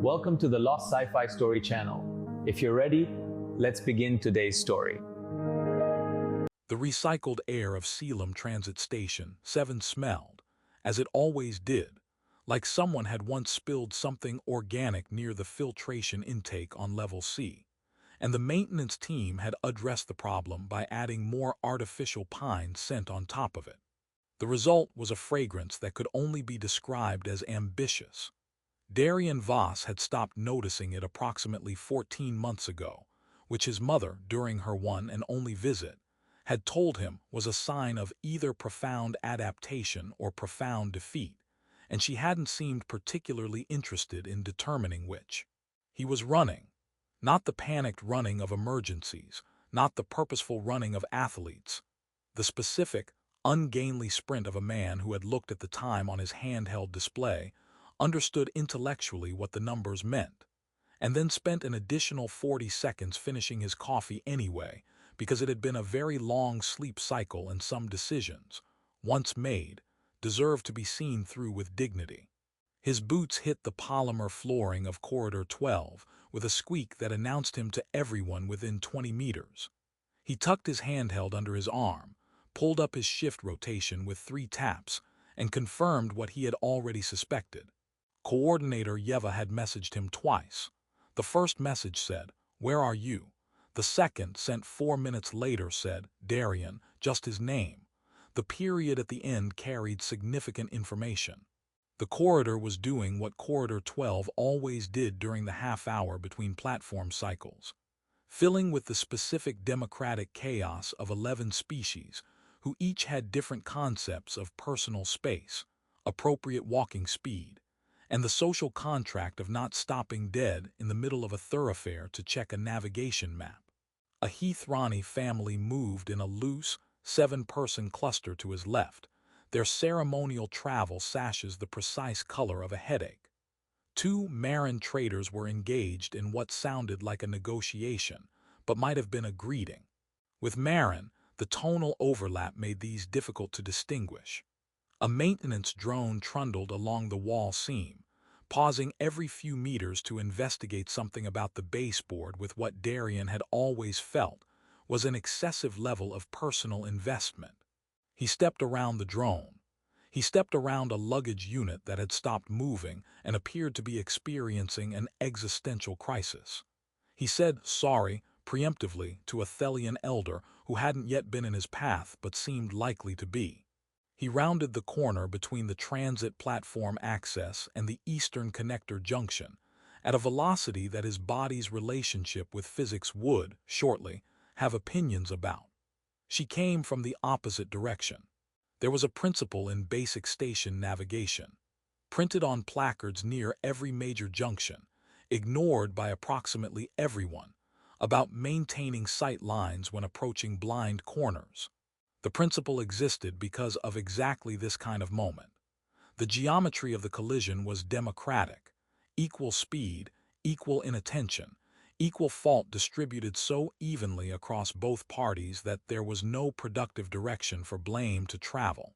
Welcome to the Lost Sci-Fi Story channel. If you're ready, let's begin today's story. The recycled air of Salem Transit Station 7 smelled, as it always did, like someone had once spilled something organic near the filtration intake on level C, and the maintenance team had addressed the problem by adding more artificial pine scent on top of it. The result was a fragrance that could only be described as ambitious. Darian Voss had stopped noticing it approximately 14 months ago, which his mother, during her one and only visit, had told him was a sign of either profound adaptation or profound defeat, and she hadn't seemed particularly interested in determining which. He was running, not the panicked running of emergencies, not the purposeful running of athletes, the specific, ungainly sprint of a man who had looked at the time on his handheld display, understood intellectually what the numbers meant, and then spent an additional 40 seconds finishing his coffee anyway, because it had been a very long sleep cycle and some decisions, once made, deserved to be seen through with dignity. His boots hit the polymer flooring of Corridor 12 with a squeak that announced him to everyone within 20 meters. He tucked his handheld under his arm, pulled up his shift rotation with 3 taps, and confirmed what he had already suspected. Coordinator Yeva had messaged him twice. The first message said, "Where are you?" The second, sent 4 minutes later, said, "Darian," just his name. The period at the end carried significant information. The corridor was doing what Corridor 12 always did during the half-hour between platform cycles, filling with the specific democratic chaos of 11 species, who each had different concepts of personal space, appropriate walking speed, and the social contract of not stopping dead in the middle of a thoroughfare to check a navigation map. A Heathrani family moved in a loose, 7-person cluster to his left, their ceremonial travel sashes the precise color of a headache. 2 Marin traders were engaged in what sounded like a negotiation, but might have been a greeting. With Marin, the tonal overlap made these difficult to distinguish. A maintenance drone trundled along the wall seam, pausing every few meters to investigate something about the baseboard with what Darian had always felt was an excessive level of personal investment. He stepped around the drone. He stepped around a luggage unit that had stopped moving and appeared to be experiencing an existential crisis. He said sorry preemptively to a Thelian elder who hadn't yet been in his path but seemed likely to be. He rounded the corner between the transit platform access and the eastern connector junction, at a velocity that his body's relationship with physics would, shortly, have opinions about. She came from the opposite direction. There was a principle in basic station navigation, printed on placards near every major junction, ignored by approximately everyone, about maintaining sight lines when approaching blind corners. The principle existed because of exactly this kind of moment. The geometry of the collision was democratic, equal speed, equal inattention, equal fault distributed so evenly across both parties that there was no productive direction for blame to travel.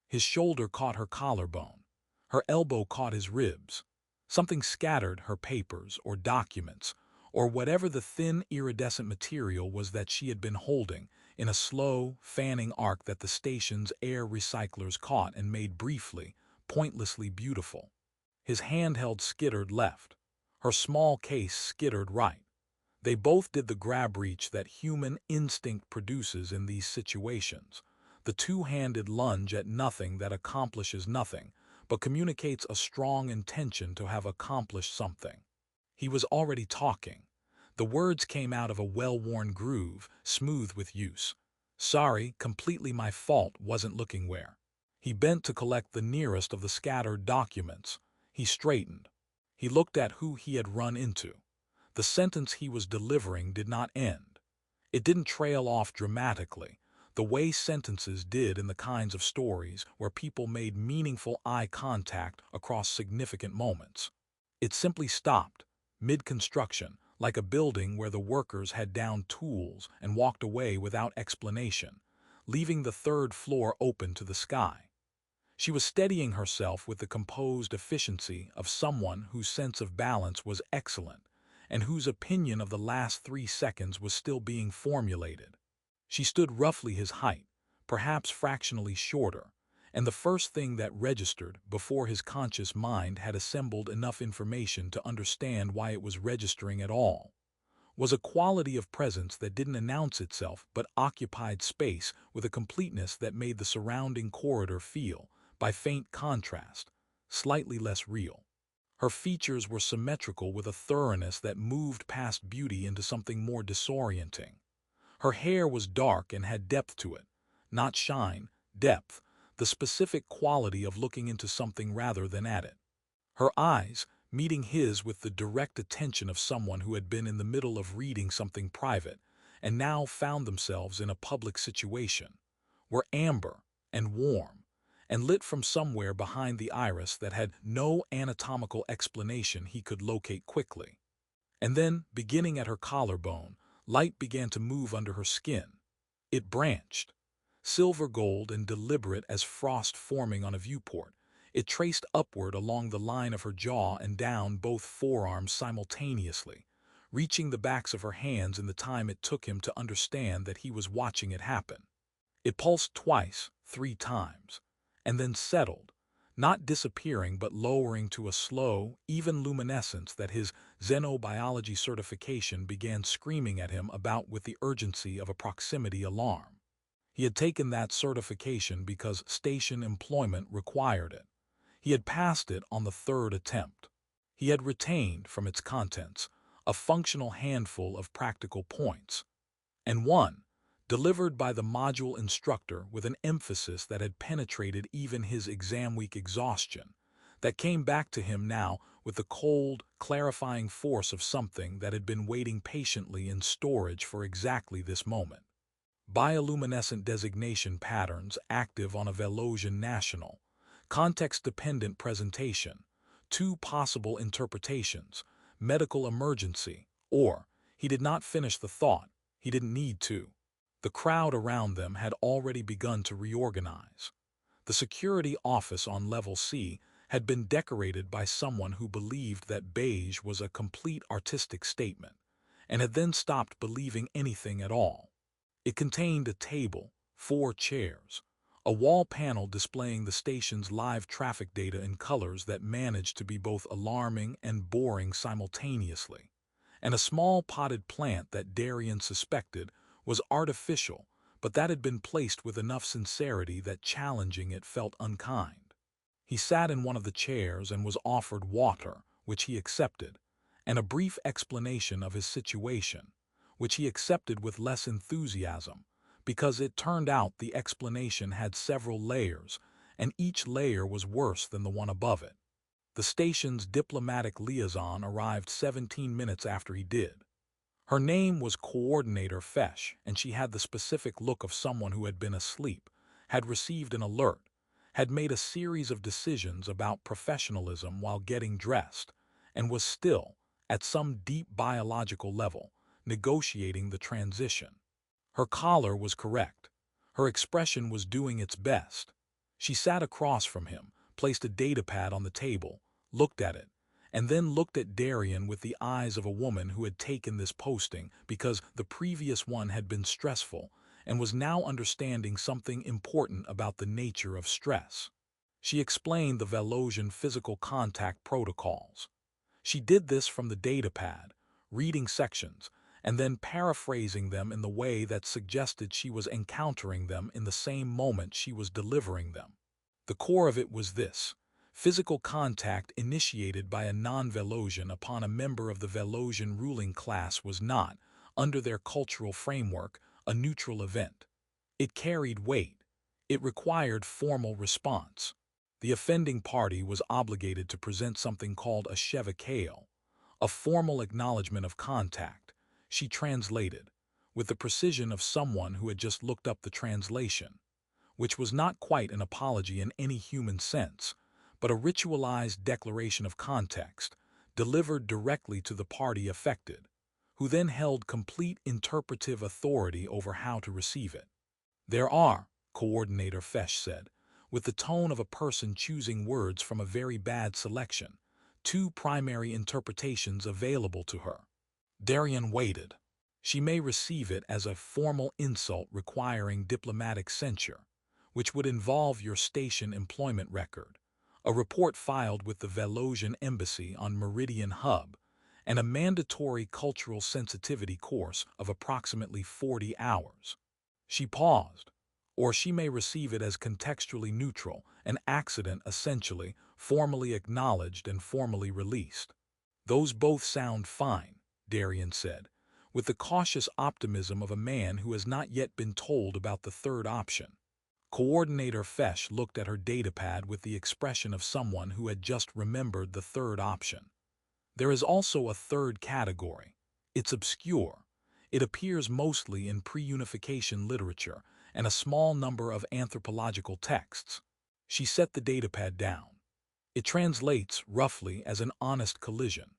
His shoulder caught her collarbone. Her elbow caught his ribs. Something scattered her papers or documents, or whatever the thin iridescent material was that she had been holding, in a slow, fanning arc that the station's air recyclers caught and made briefly, pointlessly beautiful. His handheld skittered left. Her small case skittered right. They both did the grab reach that human instinct produces in these situations, the two-handed lunge at nothing that accomplishes nothing, but communicates a strong intention to have accomplished something. He was already talking. The words came out of a well-worn groove, smooth with use. "Sorry, completely my fault, wasn't looking where." He bent to collect the nearest of the scattered documents. He straightened. He looked at who he had run into. The sentence he was delivering did not end. It didn't trail off dramatically, the way sentences did in the kinds of stories where people made meaningful eye contact across significant moments. It simply stopped, mid-construction, like a building where the workers had downed tools and walked away without explanation, leaving the 3rd floor open to the sky. She was steadying herself with the composed efficiency of someone whose sense of balance was excellent and whose opinion of the last 3 seconds was still being formulated. She stood roughly his height, perhaps fractionally shorter, and the first thing that registered before his conscious mind had assembled enough information to understand why it was registering at all was a quality of presence that didn't announce itself but occupied space with a completeness that made the surrounding corridor feel, by faint contrast, slightly less real. Her features were symmetrical with a thoroughness that moved past beauty into something more disorienting. Her hair was dark and had depth to it, not shine, depth, the specific quality of looking into something rather than at it. Her eyes, meeting his with the direct attention of someone who had been in the middle of reading something private and now found themselves in a public situation, were amber and warm and lit from somewhere behind the iris that had no anatomical explanation he could locate quickly. And then, beginning at her collarbone, light began to move under her skin. It branched, silver gold and deliberate as frost forming on a viewport. It traced upward along the line of her jaw and down both forearms simultaneously, reaching the backs of her hands in the time it took him to understand that he was watching it happen. It pulsed twice, 3 times, and then settled, not disappearing but lowering to a slow, even luminescence that his xenobiology certification began screaming at him about with the urgency of a proximity alarm. He had taken that certification because station employment required it. He had passed it on the 3rd attempt. He had retained from its contents a functional handful of practical points, and one, delivered by the module instructor with an emphasis that had penetrated even his exam week exhaustion, that came back to him now with the cold, clarifying force of something that had been waiting patiently in storage for exactly this moment. Bioluminescent designation patterns active on a Velocian national. Context-dependent presentation, 2 possible interpretations, medical emergency, or, he did not finish the thought, he didn't need to. The crowd around them had already begun to reorganize. The security office on level C had been decorated by someone who believed that beige was a complete artistic statement, and had then stopped believing anything at all. It contained a table, 4 chairs, a wall panel displaying the station's live traffic data in colors that managed to be both alarming and boring simultaneously, and a small potted plant that Darian suspected was artificial, but that had been placed with enough sincerity that challenging it felt unkind. He sat in one of the chairs and was offered water, which he accepted, and a brief explanation of his situation, which he accepted with less enthusiasm, because it turned out the explanation had several layers, and each layer was worse than the one above it. The station's diplomatic liaison arrived 17 minutes after he did. Her name was Coordinator Fesh, and she had the specific look of someone who had been asleep, had received an alert, had made a series of decisions about professionalism while getting dressed, and was still, at some deep biological level, negotiating the transition. Her collar was correct. Her expression was doing its best. She sat across from him, placed a datapad on the table, looked at it, and then looked at Darian with the eyes of a woman who had taken this posting because the previous one had been stressful and was now understanding something important about the nature of stress. She explained the Velocian physical contact protocols. She did this from the datapad, reading sections, and then paraphrasing them in the way that suggested she was encountering them in the same moment she was delivering them. The core of it was this: physical contact initiated by a non-Velocian upon a member of the Velocian ruling class was not, under their cultural framework, a neutral event. It carried weight. It required formal response. The offending party was obligated to present something called a shevakale, a formal acknowledgement of contact. She translated, with the precision of someone who had just looked up the translation, which was not quite an apology in any human sense, but a ritualized declaration of context, delivered directly to the party affected, who then held complete interpretive authority over how to receive it. "There are," Coordinator Fesh said, with the tone of a person choosing words from a very bad selection, two primary interpretations available to her. Darian waited. She may receive it as a formal insult requiring diplomatic censure, which would involve your station employment record, a report filed with the Velosian Embassy on Meridian Hub, and a mandatory cultural sensitivity course of approximately 40 hours. She paused. Or she may receive it as contextually neutral, an accident essentially, formally acknowledged and formally released. Those both sound fine, Darian said, with the cautious optimism of a man who has not yet been told about the third option. Coordinator Fesh looked at her datapad with the expression of someone who had just remembered the third option. There is also a third category. It's obscure. It appears mostly in pre-unification literature and a small number of anthropological texts. She set the datapad down. It translates, roughly, as an honest collision.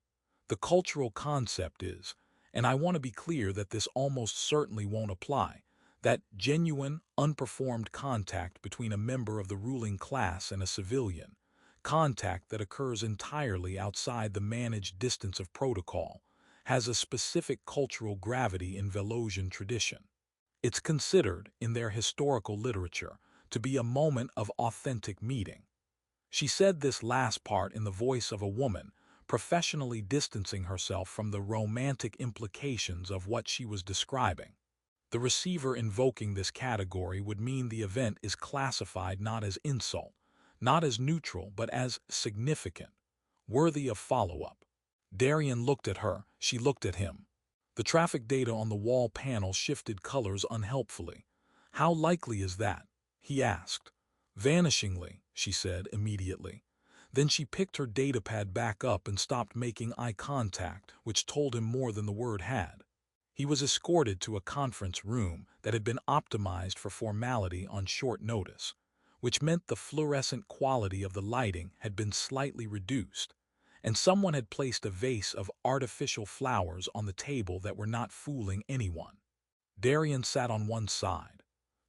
The cultural concept is, and I want to be clear that this almost certainly won't apply, that genuine, unperformed contact between a member of the ruling class and a civilian, contact that occurs entirely outside the managed distance of protocol, has a specific cultural gravity in Velosian tradition. It's considered, in their historical literature, to be a moment of authentic meeting. She said this last part in the voice of a woman, professionally distancing herself from the romantic implications of what she was describing. The receiver invoking this category would mean the event is classified not as insult, not as neutral, but as significant, worthy of follow-up. Darian looked at her, she looked at him. The traffic data on the wall panel shifted colors unhelpfully. How likely is that? He asked. Vanishingly, she said immediately. Then she picked her datapad back up and stopped making eye contact, which told him more than the word had. He was escorted to a conference room that had been optimized for formality on short notice, which meant the fluorescent quality of the lighting had been slightly reduced, and someone had placed a vase of artificial flowers on the table that were not fooling anyone. Darian sat on one side.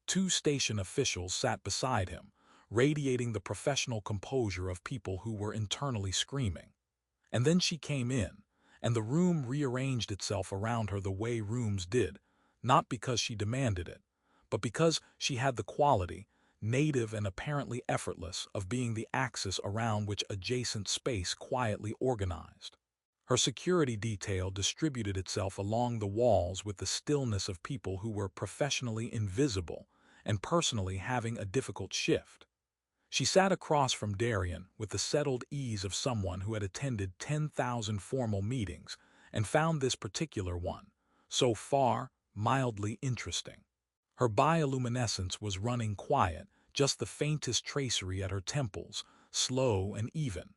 Two station officials sat beside him, radiating the professional composure of people who were internally screaming. And then she came in, and the room rearranged itself around her the way rooms did, not because she demanded it, but because she had the quality, native and apparently effortless, of being the axis around which adjacent space quietly organized. Her security detail distributed itself along the walls with the stillness of people who were professionally invisible and personally having a difficult shift. She sat across from Darian with the settled ease of someone who had attended 10,000 formal meetings and found this particular one, so far, mildly interesting. Her bioluminescence was running quiet, just the faintest tracery at her temples, slow and even.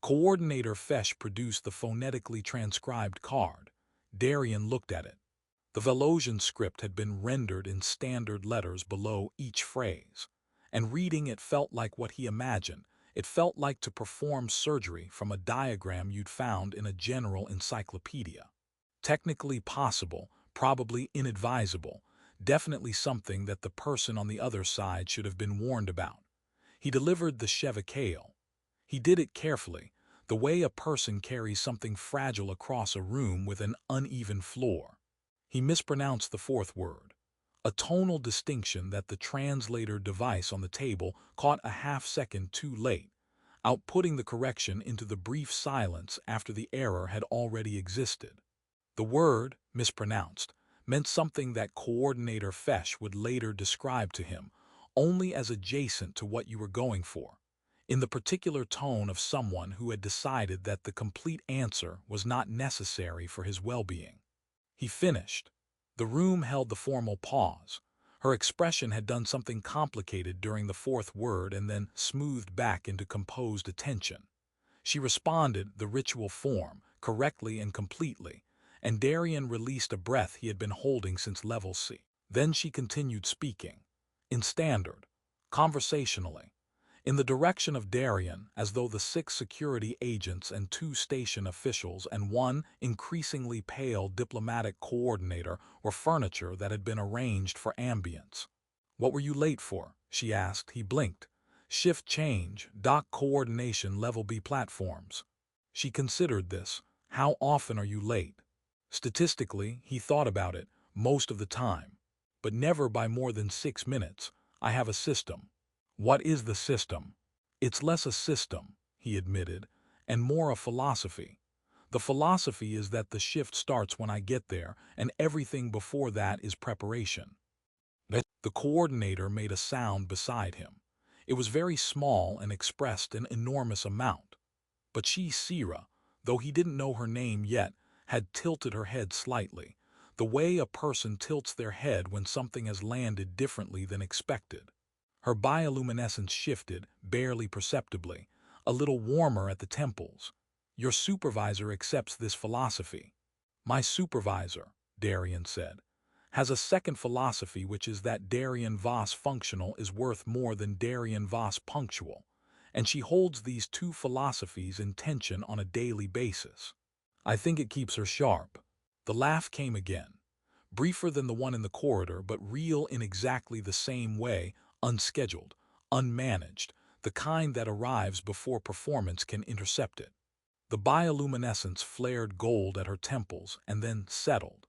Coordinator Fesh produced the phonetically transcribed card. Darian looked at it. The Velosian script had been rendered in standard letters below each phrase, and reading it felt like what he imagined. It felt like to perform surgery from a diagram you'd found in a general encyclopedia. Technically possible, probably inadvisable, definitely something that the person on the other side should have been warned about. He delivered the chevacale. He did it carefully, the way a person carries something fragile across a room with an uneven floor. He mispronounced the fourth word, a tonal distinction that the translator device on the table caught a half-second too late, outputting the correction into the brief silence after the error had already existed. The word, mispronounced, meant something that Coordinator Fesh would later describe to him, only as adjacent to what you were going for, in the particular tone of someone who had decided that the complete answer was not necessary for his well-being. He finished. The room held the formal pause. Her expression had done something complicated during the fourth word and then smoothed back into composed attention. She responded the ritual form, correctly and completely, and Darian released a breath he had been holding since level C. Then she continued speaking, in standard, conversationally, in the direction of Darian, as though the 6 security agents and 2 station officials and 1 increasingly pale diplomatic coordinator were furniture that had been arranged for ambience. "What were you late for?" she asked. He blinked. Shift change, dock coordination level B platforms. She considered this. How often are you late? Statistically, he thought about it, most of the time. But never by more than 6 minutes. I have a system. What is the system? It's less a system, he admitted, and more a philosophy. The philosophy is that the shift starts when I get there, and everything before that is preparation. The coordinator made a sound beside him. It was very small and expressed an enormous amount. But she, Sira, though he didn't know her name yet, had tilted her head slightly, the way a person tilts their head when something has landed differently than expected. Her bioluminescence shifted, barely perceptibly, a little warmer at the temples. Your supervisor accepts this philosophy. My supervisor, Darian said, has a second philosophy, which is that Darian Voss functional is worth more than Darian Voss punctual, and she holds these two philosophies in tension on a daily basis. I think it keeps her sharp. The laugh came again, briefer than the one in the corridor, but real in exactly the same way, unscheduled, unmanaged, the kind that arrives before performance can intercept it. The bioluminescence flared gold at her temples and then settled,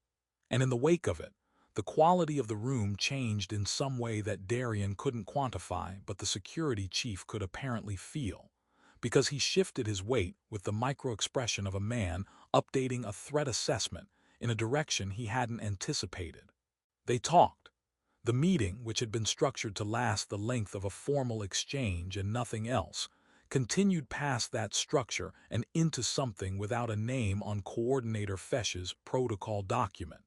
and in the wake of it, the quality of the room changed in some way that Darian couldn't quantify, but the security chief could apparently feel, because he shifted his weight with the micro-expression of a man updating a threat assessment in a direction he hadn't anticipated. They talked. The meeting, which had been structured to last the length of a formal exchange and nothing else, continued past that structure and into something without a name on Coordinator Fesch's protocol document.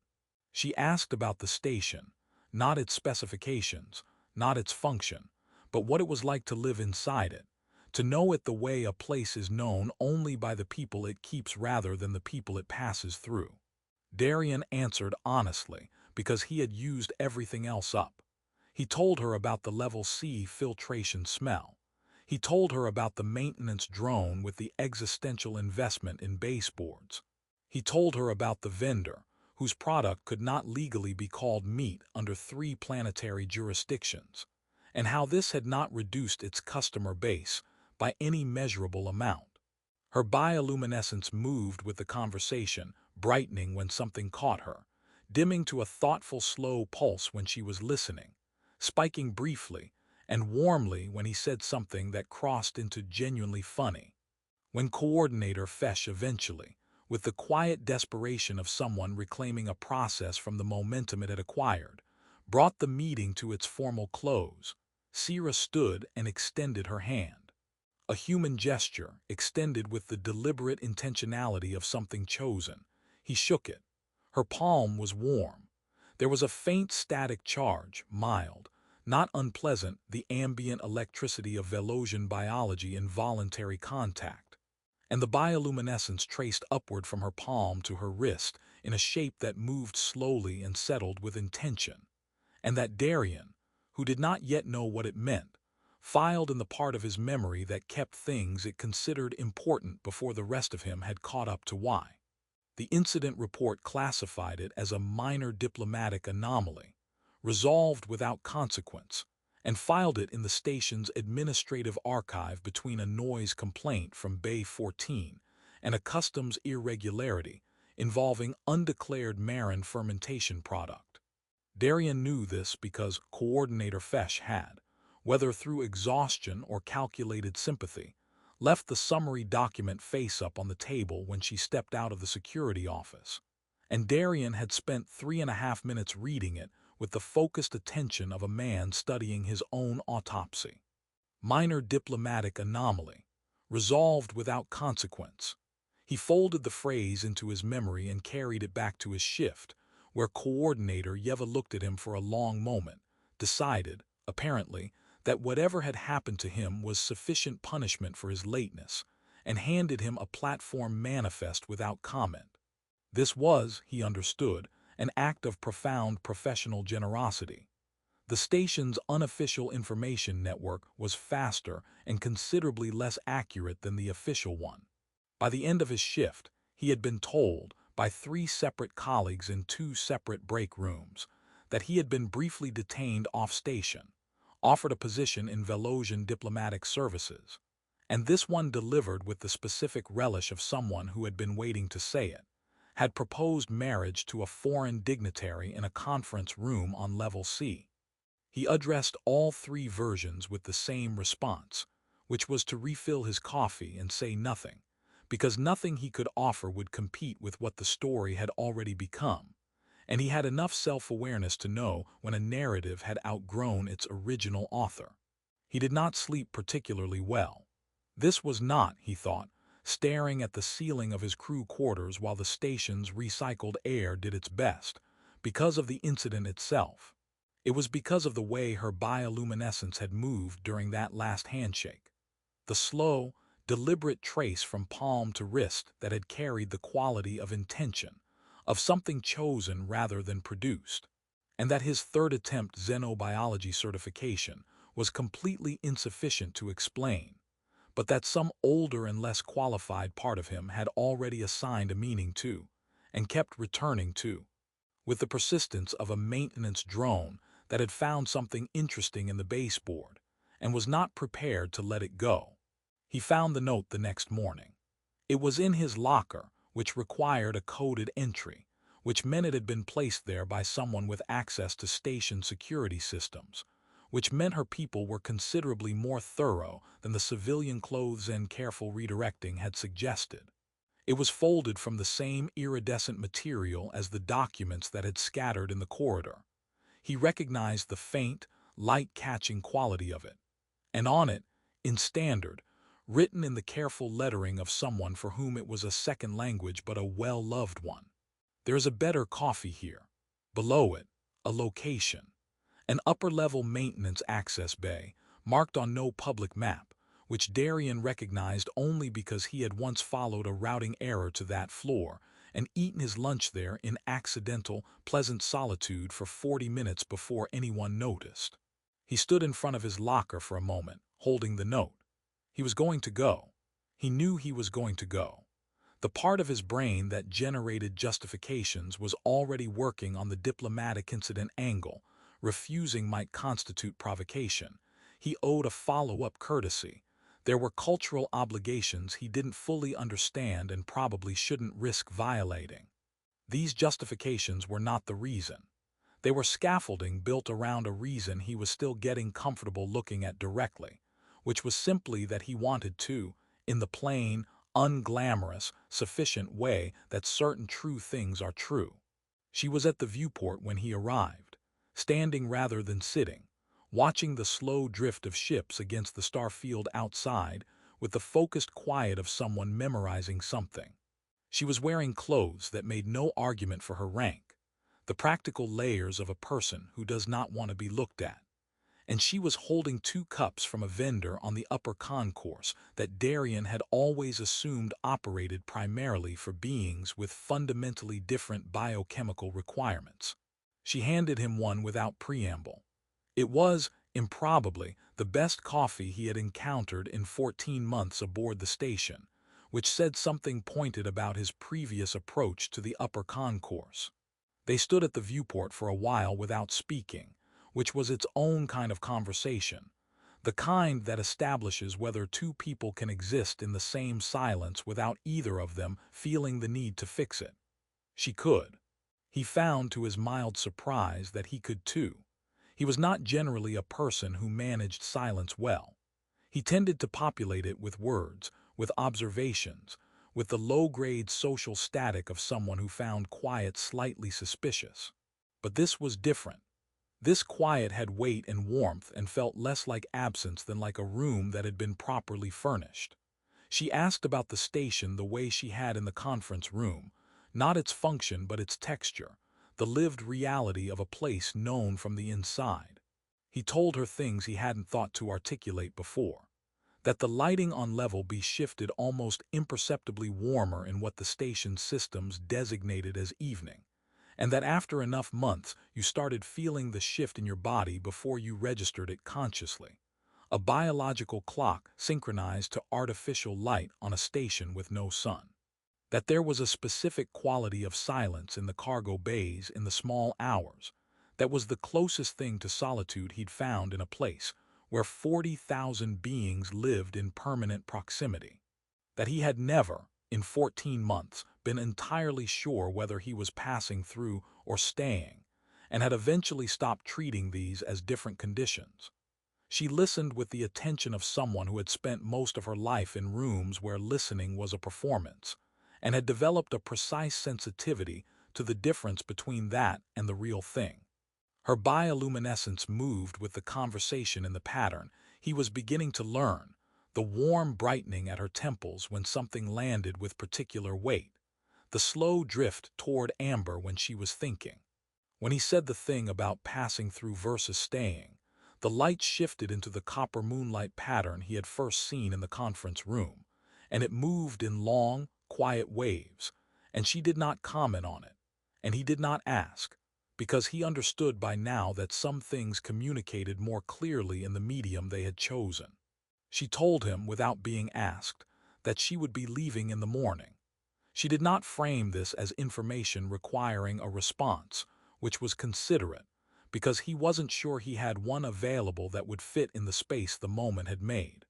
She asked about the station, not its specifications, not its function, but what it was like to live inside it, to know it the way a place is known only by the people it keeps rather than the people it passes through. Darian answered honestly, because he had used everything else up. He told her about the level C filtration smell. He told her about the maintenance drone with the existential investment in baseboards. He told her about the vendor, whose product could not legally be called meat under 3 planetary jurisdictions, and how this had not reduced its customer base by any measurable amount. Her bioluminescence moved with the conversation, brightening when something caught her, dimming to a thoughtful, slow pulse when she was listening, spiking briefly and warmly when he said something that crossed into genuinely funny. When Coordinator Fesch eventually, with the quiet desperation of someone reclaiming a process from the momentum it had acquired, brought the meeting to its formal close, Sira stood and extended her hand. A human gesture, extended with the deliberate intentionality of something chosen. He shook it. Her palm was warm. There was a faint static charge, mild, not unpleasant, the ambient electricity of Velosian biology in voluntary contact. And the bioluminescence traced upward from her palm to her wrist in a shape that moved slowly and settled with intention, and that Darian, who did not yet know what it meant, filed in the part of his memory that kept things it considered important before the rest of him had caught up to why. The incident report classified it as a minor diplomatic anomaly, resolved without consequence, and filed it in the station's administrative archive between a noise complaint from Bay 14 and a customs irregularity involving undeclared marine fermentation product. Darian knew this because Coordinator Fesch had, whether through exhaustion or calculated sympathy, left the summary document face-up on the table when she stepped out of the security office, and Darian had spent 3.5 minutes reading it with the focused attention of a man studying his own autopsy. Minor diplomatic anomaly, resolved without consequence. He folded the phrase into his memory and carried it back to his shift, where Coordinator Yeva looked at him for a long moment, decided, apparently, that whatever had happened to him was sufficient punishment for his lateness, and handed him a platform manifest without comment. This was, he understood, an act of profound professional generosity. The station's unofficial information network was faster and considerably less accurate than the official one. By the end of his shift, he had been told, by 3 separate colleagues in 2 separate break rooms, that he had been briefly detained off-station, offered a position in Velosian diplomatic services, and this one delivered with the specific relish of someone who had been waiting to say it, had proposed marriage to a foreign dignitary in a conference room on level C. He addressed all three versions with the same response, which was to refill his coffee and say nothing, because nothing he could offer would compete with what the story had already become, and he had enough self-awareness to know when a narrative had outgrown its original author. He did not sleep particularly well. This was not, he thought, staring at the ceiling of his crew quarters while the station's recycled air did its best, because of the incident itself. It was because of the way her bioluminescence had moved during that last handshake. The slow, deliberate trace from palm to wrist that had carried the quality of intention, of something chosen rather than produced, and that his third attempt xenobiology certification was completely insufficient to explain, but that some older and less qualified part of him had already assigned a meaning to, and kept returning to, with the persistence of a maintenance drone that had found something interesting in the baseboard and was not prepared to let it go. He found the note the next morning. It was in his locker, which required a coded entry, which meant it had been placed there by someone with access to station security systems, which meant her people were considerably more thorough than the civilian clothes and careful redirecting had suggested. It was folded from the same iridescent material as the documents that had scattered in the corridor. He recognized the faint, light-catching quality of it, and on it, in standard, written in the careful lettering of someone for whom it was a second language but a well-loved one. There is a better coffee here. Below it, a location. An upper-level maintenance access bay, marked on no public map, which Darian recognized only because he had once followed a routing error to that floor and eaten his lunch there in accidental, pleasant solitude for 40 minutes before anyone noticed. He stood in front of his locker for a moment, holding the note. He was going to go. He knew he was going to go. The part of his brain that generated justifications was already working on the diplomatic incident angle. Refusing might constitute provocation. He owed a follow-up courtesy. There were cultural obligations he didn't fully understand and probably shouldn't risk violating. These justifications were not the reason. They were scaffolding built around a reason he was still getting comfortable looking at directly, which was simply that he wanted to, in the plain, unglamorous, sufficient way that certain true things are true. She was at the viewport when he arrived, standing rather than sitting, watching the slow drift of ships against the star field outside with the focused quiet of someone memorizing something. She was wearing clothes that made no argument for her rank, the practical layers of a person who does not want to be looked at. And she was holding 2 cups from a vendor on the upper concourse that Darian had always assumed operated primarily for beings with fundamentally different biochemical requirements. She handed him one without preamble. It was, improbably, the best coffee he had encountered in 14 months aboard the station, which said something pointed about his previous approach to the upper concourse. They stood at the viewport for a while without speaking, which was its own kind of conversation, the kind that establishes whether two people can exist in the same silence without either of them feeling the need to fix it. She could. He found to his mild surprise that he could too. He was not generally a person who managed silence well. He tended to populate it with words, with observations, with the low-grade social static of someone who found quiet slightly suspicious. But this was different. This quiet had weight and warmth and felt less like absence than like a room that had been properly furnished. She asked about the station the way she had in the conference room, not its function but its texture, the lived reality of a place known from the inside. He told her things he hadn't thought to articulate before, that the lighting on level B shifted almost imperceptibly warmer in what the station systems designated as evening, and that after enough months you started feeling the shift in your body before you registered it consciously. A biological clock synchronized to artificial light on a station with no sun. That there was a specific quality of silence in the cargo bays in the small hours, That was the closest thing to solitude he'd found in a place where 40,000 beings lived in permanent proximity. That he had never, in 14 months, been entirely sure whether he was passing through or staying, and had eventually stopped treating these as different conditions. She listened with the attention of someone who had spent most of her life in rooms where listening was a performance, and had developed a precise sensitivity to the difference between that and the real thing. Her bioluminescence moved with the conversation in the pattern he was beginning to learn, the warm brightening at her temples when something landed with particular weight, the slow drift toward amber when she was thinking. When he said the thing about passing through versus staying, the light shifted into the copper moonlight pattern he had first seen in the conference room, and it moved in long, quiet waves, and she did not comment on it, and he did not ask, because he understood by now that some things communicated more clearly in the medium they had chosen. She told him, without being asked, that she would be leaving in the morning. She did not frame this as information requiring a response, which was considerate, because he wasn't sure he had one available that would fit in the space the moment had made.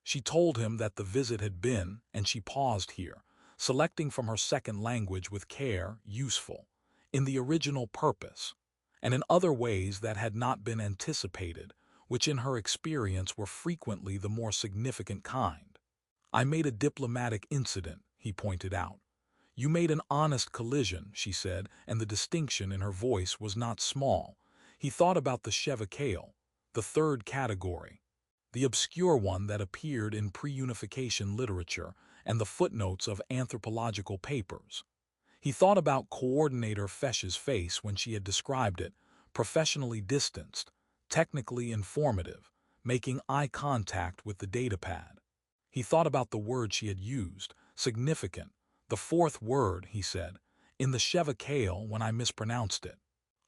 She told him that the visit had been, and she paused here, selecting from her second language with care, useful, in the original purpose, and in other ways that had not been anticipated, which in her experience were frequently the more significant kind. I made a diplomatic incident, he pointed out. You made an honest collision, she said, and the distinction in her voice was not small. He thought about the Chevacale, the third category, the obscure one that appeared in pre-unification literature and the footnotes of anthropological papers. He thought about Coordinator Fesch's face when she had described it, professionally distanced, technically informative, making eye contact with the datapad. He thought about the word she had used, significant, the fourth word, he said, in the Chevacale when I mispronounced it.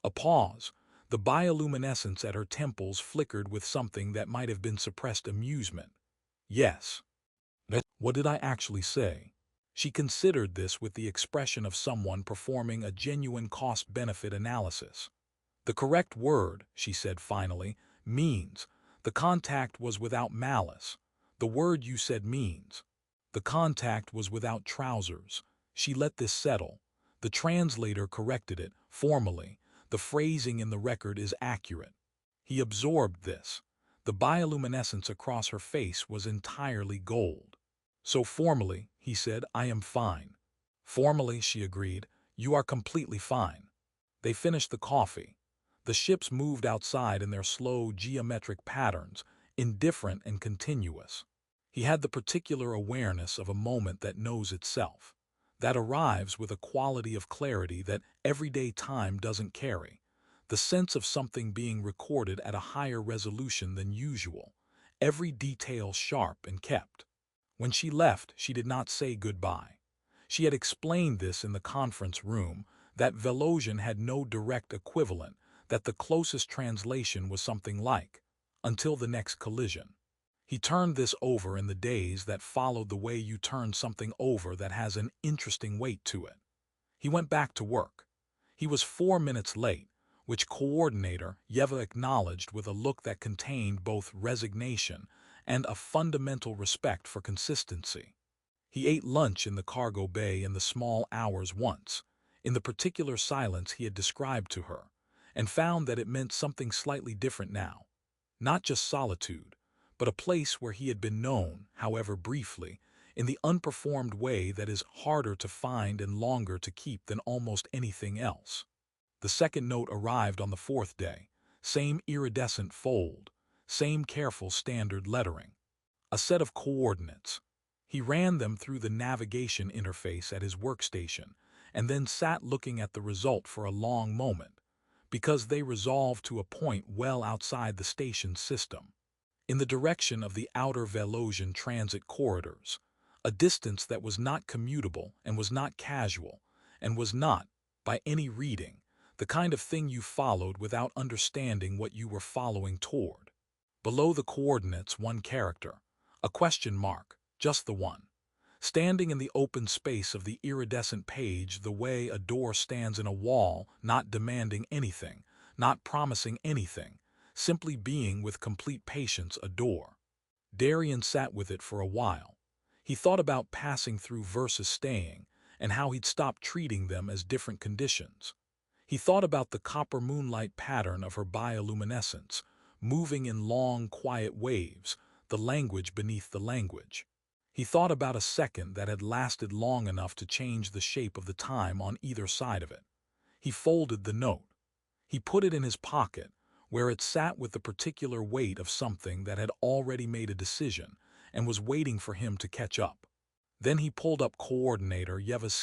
A pause. The bioluminescence at her temples flickered with something that might have been suppressed amusement. Yes. What did I actually say? She considered this with the expression of someone performing a genuine cost-benefit analysis. The correct word, she said finally, means. The contact was without malice. The word you said means. The contact was without trousers. She let this settle. The translator corrected it, formally. The phrasing in the record is accurate. He absorbed this. The bioluminescence across her face was entirely gold. So formally, he said, I am fine. Formally, she agreed, you are completely fine. They finished the coffee. The ships moved outside in their slow geometric patterns, indifferent and continuous. He had the particular awareness of a moment that knows itself, that arrives with a quality of clarity that everyday time doesn't carry, the sense of something being recorded at a higher resolution than usual, every detail sharp and kept. When she left, she did not say goodbye. She had explained this in the conference room, that Velosian had no direct equivalent, that the closest translation was something like, until the next collision. He turned this over in the days that followed the way you turn something over that has an interesting weight to it. He went back to work. He was 4 minutes late, which Coordinator Yeva acknowledged with a look that contained both resignation and a fundamental respect for consistency. He ate lunch in the cargo bay in the small hours once, in the particular silence he had described to her, and found that it meant something slightly different now. Not just solitude, but a place where he had been known, however briefly, in the unperformed way that is harder to find and longer to keep than almost anything else. The second note arrived on the fourth day, same iridescent fold, same careful standard lettering. A set of coordinates. He ran them through the navigation interface at his workstation, and then sat looking at the result for a long moment, because they resolved to a point well outside the station's system, in the direction of the outer Velosian transit corridors, a distance that was not commutable and was not casual, and was not, by any reading, the kind of thing you followed without understanding what you were following toward. Below the coordinates, one character, a question mark, just the one, standing in the open space of the iridescent page the way a door stands in a wall, not demanding anything, not promising anything, simply being with complete patience a door. Darian sat with it for a while. He thought about passing through versus staying, and how he'd stop treating them as different conditions. He thought about the copper moonlight pattern of her bioluminescence, moving in long, quiet waves, the language beneath the language. He thought about a second that had lasted long enough to change the shape of the time on either side of it. He folded the note. He put it in his pocket, where it sat with the particular weight of something that had already made a decision and was waiting for him to catch up. Then he pulled up coordinator Yeva's